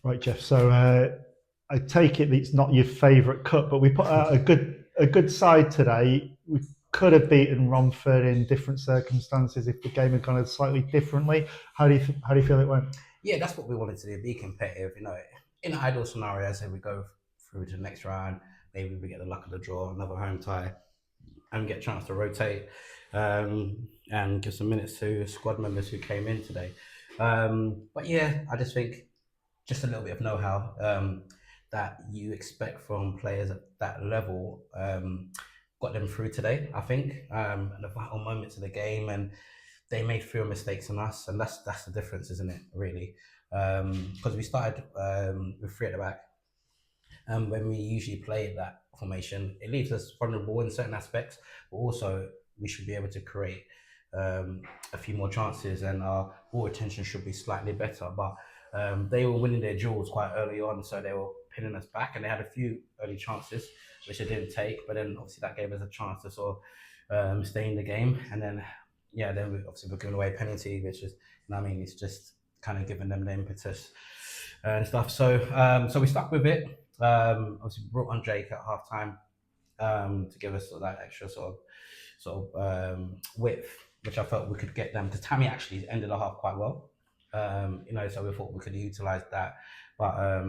Right, Geoff. So I take it that it's not your favourite cup, but we put out a good side today. We could have beaten Romford in different circumstances if the game had gone slightly differently. How do you feel it went? Yeah, that's what we wanted to do, be competitive. In an ideal scenario, I say we go through to the next round, maybe we get the luck of the draw, another home tie, and get a chance to rotate and give some minutes to squad members who came in today. But yeah, I just think just a little bit of know-how that you expect from players at that level got them through today. I think the vital moments of the game, and they made fewer mistakes than us, and that's the difference, isn't it? Really, because we started with three at the back, and when we usually play that formation, it leaves us vulnerable in certain aspects, but also we should be able to create a few more chances, and our ball retention should be slightly better. But they were winning their duels quite early on, so they were pinning us back, and they had a few early chances which they didn't take. But then obviously that gave us a chance to sort of stay in the game, and then yeah, then we obviously were giving away a penalty, which is, you know what I mean, it's just kind of giving them the impetus and stuff. So we stuck with it. Obviously, we brought on Jake at half time to give us sort of that extra sort of width, which I felt we could get them, because Tammy actually ended the half quite well. So we thought we could utilise that, but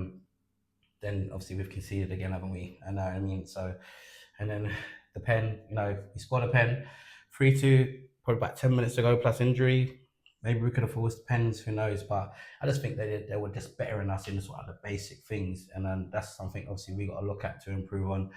then obviously we've conceded again, haven't we? And I mean, so and then the pen, we scored a pen, 3-2, probably about 10 minutes ago plus injury. Maybe we could have forced pens, who knows? But I just think they were just better than us in sort of the basic things, and then that's something obviously we got to look at to improve on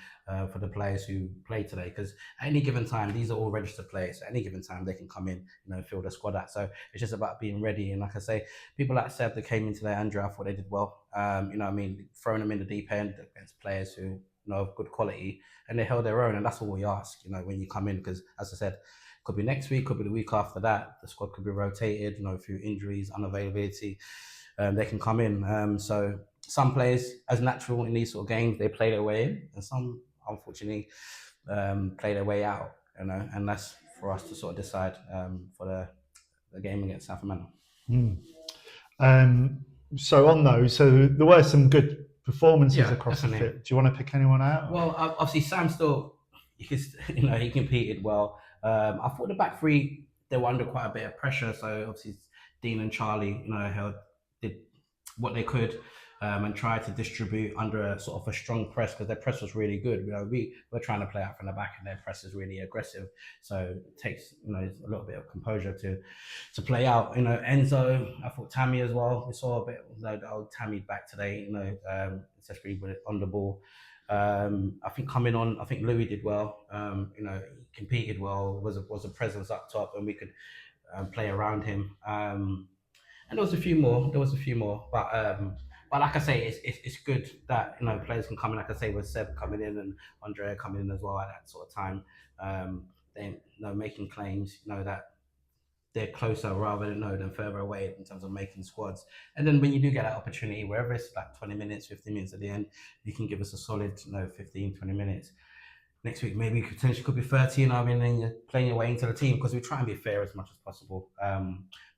for the players who play today. Because at any given time, these are all registered players. At any given time, they can come in, fill the squad out. So it's just about being ready. And like I say, people like Seb that came in today, Andrew, I thought they did well. What I mean, throwing them in the deep end against players who know of good quality, and they held their own, and that's all we ask. When you come in, because as I said, could be next week, could be the week after that. The squad could be rotated, through injuries, unavailability. They can come in. So some players, as natural in these sort of games, they play their way in, and some, unfortunately, play their way out. And that's for us to sort of decide for the game against Southampton. Mm. So on those, so there were some good performances Yeah, across the definitely. fit. Do you want to pick anyone out? Well, obviously Sam still, he competed well. I thought the back three, they were under quite a bit of pressure. So obviously Dean and Charlie, did what they could, and tried to distribute under a sort of a strong press, because their press was really good. We were trying to play out from the back, and their press is really aggressive. So it takes a little bit of composure to play out. Enzo, I thought Tammy as well. We saw a bit of the old Tammy back today. Especially with it on the ball. I think coming on, I think Louis did well. He competed well, was a presence up top, and we could play around him. And there was a few more. But like I say, it's good that players can come in. Like I say, with Seb coming in and Andrea coming in as well at that sort of time. They making claims. That they're closer rather than further away in terms of making squads. And then when you do get that opportunity, wherever it's like 20 minutes, 15 minutes at the end, you can give us a solid 15, 20 minutes. Next week, maybe potentially could be 30, and you're playing your way into the team, because we try and be fair as much as possible.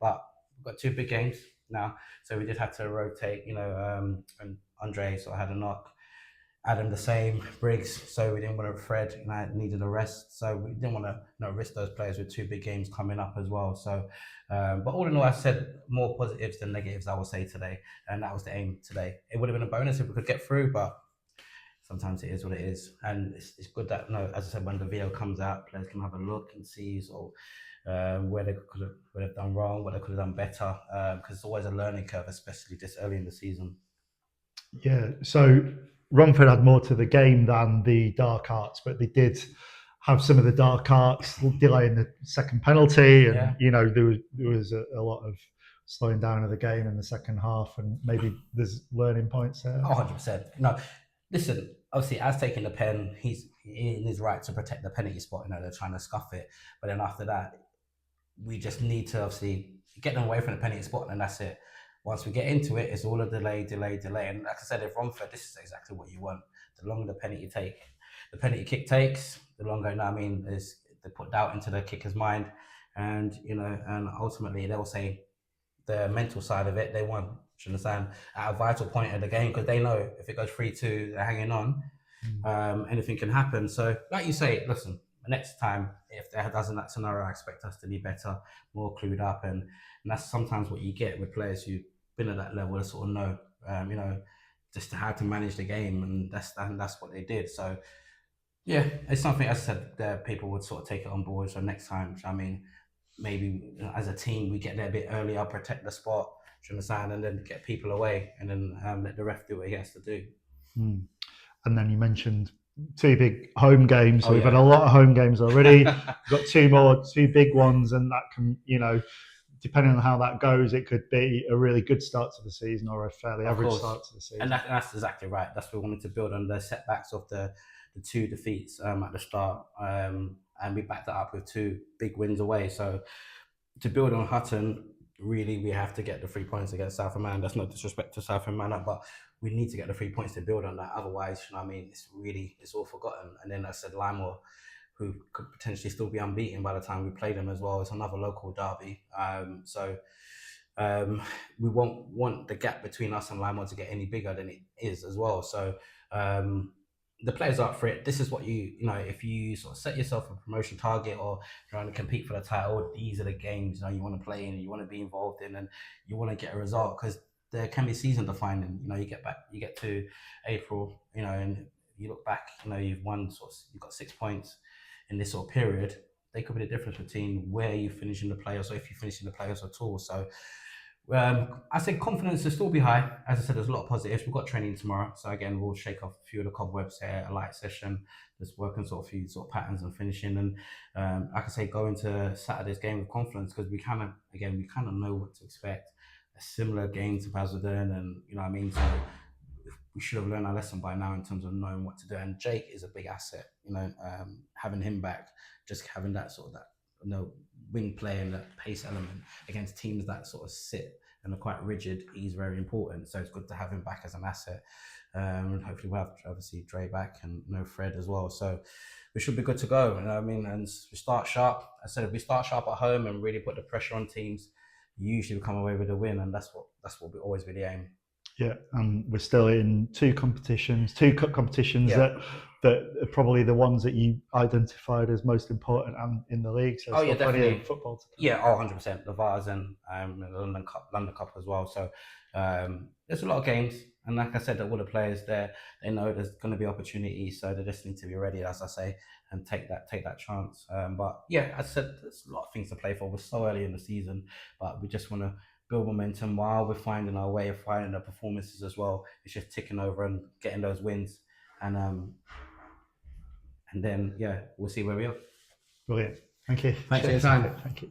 But we've got two big games now, so we did have to rotate, and Andre sort of had a knock. Adam the same, Briggs. So we didn't want to Fred, needed a rest. So we didn't want to risk those players with two big games coming up as well. So, but all in all, I said more positives than negatives, I would say today, and that was the aim today. It would have been a bonus if we could get through, but sometimes it is what it is, and it's good that as I said, when the video comes out, players can have a look and see where they would have done wrong, what they could have done better, because it's always a learning curve, especially this early in the season. Yeah. So Romford had more to the game than the dark arts, but they did have some of the dark arts, delaying the second penalty, and there was a lot of slowing down of the game in the second half, and maybe there's learning points there. 100%. No, listen. Obviously, as taking the pen, he's in his right to protect the penalty spot. They're trying to scuff it, but then after that, we just need to obviously get them away from the penalty spot, and that's it. Once we get into it, it's all a delay. And like I said, if Romford, this is exactly what you want. The longer the penalty kick takes, the longer, is they put doubt into the kicker's mind, and ultimately they'll say the mental side of it. They want Do you understand? At a vital point of the game, because they know if it goes 3-2, they're hanging on. Anything can happen. So, like you say, listen, next time, if there doesn't that scenario, I expect us to be better, more clued up, and that's sometimes what you get with players who've been at that level to sort of know, just how to manage the game, and that's what they did. So, yeah, it's something, as I said, that people would sort of take it on board. So next time, I mean, maybe as a team we get there a bit earlier, protect the spot, do you understand, and then get people away, and then let the ref do what he has to do. And then you mentioned 2 big home games. So we've had a Yeah. lot of home games already. We've got 2 big ones, and that can, depending on how that goes, it could be a really good start to the season or a fairly average start to the season. And that's exactly right. That's what we wanted to build on, the setbacks of the 2 defeats at the start, and we backed that up with 2 big wins away. So to build on Hutton, really we have to get the 3 points against Southampton. That's no disrespect to Southampton, but we need to get the 3 points to build on that. Otherwise, you know what I mean, it's all forgotten. And then I said Limor, who could potentially still be unbeaten by the time we play them as well. It's another local derby. We won't want the gap between us and Limor to get any bigger than it is as well. So the players are up for it. This is what if you sort of set yourself a promotion target or trying to compete for the title, these are the games you want to play in, and you want to be involved in, and you want to get a result, because there can be season defining. You get to April, and you look back, you've won, you've got 6 points in this sort of period. They could be the difference between where you finish in the playoffs, or if you finish in the playoffs at all. So I think confidence will still be high. As I said, there's a lot of positives. We've got training tomorrow, so again, we'll shake off a few of the cobwebs here, a light session, just working sort of a few sort of patterns and finishing. And like I say, go into Saturday's game with confidence, because we kind of know what to expect. A similar game to Basildon, and you know what I mean. So we should have learned our lesson by now in terms of knowing what to do. And Jake is a big asset. Having him back, just having that sort of wing play and that pace element against teams that sort of sit and are quite rigid, he's very important. So it's good to have him back as an asset. And hopefully we'll have obviously Dre back and Fred as well. So we should be good to go. And we start sharp. I said if we start sharp at home and really put the pressure on teams, usually we come away with a win, and that's what we always be the aim. Yeah, and we're still in 2 cup competitions that are probably the ones that you identified as most important and in the league. So definitely football to come. Yeah, 100%. The Vars and the London Cup as well. So there's a lot of games, and like I said, all the players there, they know there's going to be opportunities, so they just need to be ready, as I say, and take that chance. But yeah, as I said, there's a lot of things to play for. We're so early in the season, but we just want to build momentum while we're finding our way of finding the performances as well. It's just ticking over and getting those wins, and then we'll see where we are. Brilliant. Thank you. Thanks for your time. Thank you.